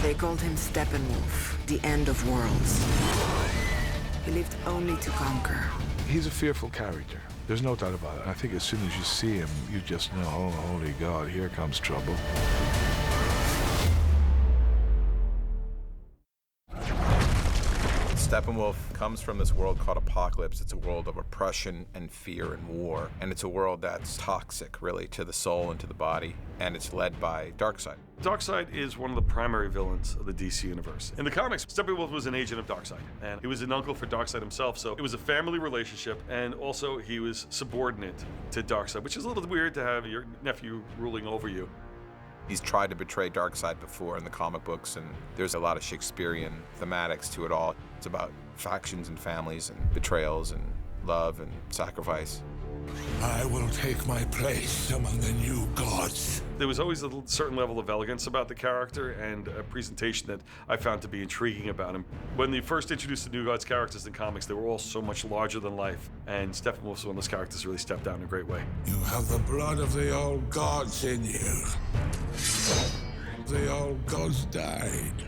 They called him Steppenwolf, the end of worlds. He lived only to conquer. He's a fearful character. There's no doubt about it. I think as soon as you see him, you just know, oh, holy God, here comes trouble. Steppenwolf comes from this world called Apocalypse. It's a world of oppression and fear and war. And it's a world that's toxic, really, to the soul and to the body. And it's led by Darkseid. Darkseid is one of the primary villains of the DC universe. In the comics, Steppenwolf was an agent of Darkseid, and he was an uncle for Darkseid himself, so it was a family relationship, and also he was subordinate to Darkseid, which is a little weird to have your nephew ruling over you. He's tried to betray Darkseid before in the comic books, and there's a lot of Shakespearean thematics to it all. It's about factions and families and betrayals and love and sacrifice. I will take my place among the new gods. There was always a certain level of elegance about the character and a presentation that I found to be intriguing about him. When they first introduced the New Gods characters in comics, they were all so much larger than life, and Steppenwolf was one of those characters who really stepped out in a great way. You have the blood of the old gods in you. The old gods died.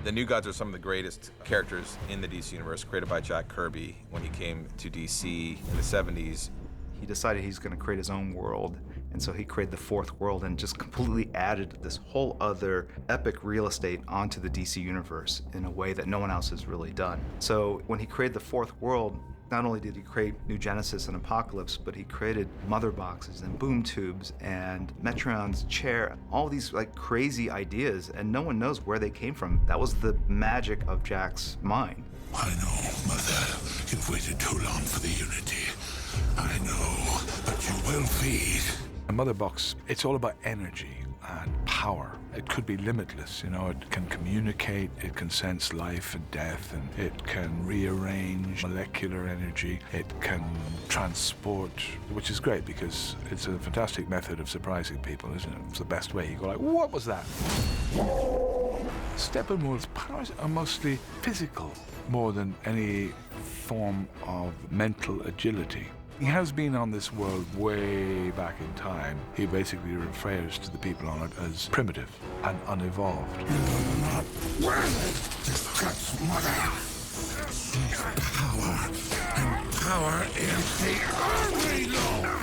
The New Gods are some of the greatest characters in the DC universe, created by Jack Kirby when he came to DC in the 70s. He decided he's going to create his own world, and so he created the fourth world and just completely added this whole other epic real estate onto the DC universe in a way that no one else has really done. So when he created the fourth world, not only did he create New Genesis and Apocalypse, but he created mother boxes and boom tubes and Metron's chair, all these like crazy ideas, and no one knows where they came from. That was the magic of Jack's mind. I know, Mother. You've waited too long for the Unity. I know, but you will feed. A mother box, it's all about energy and power. It could be limitless, you know, it can communicate, it can sense life and death, and it can rearrange molecular energy, it can transport, which is great because it's a fantastic method of surprising people, isn't it? It's the best way. You go like, what was that? Steppenwolf's powers are mostly physical, more than any form of mental agility. He has been on this world way back in time. He basically refers to the people on it as primitive and unevolved. You're not worth this God's mother. She's power, and power is the only law.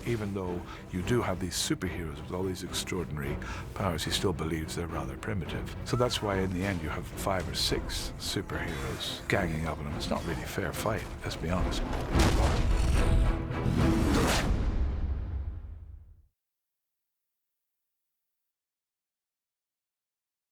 Even though you do have these superheroes with all these extraordinary powers, he still believes they're rather primitive. So that's why in the end you have 5 or 6 superheroes ganging up on him. It's not really a fair fight, let's be honest.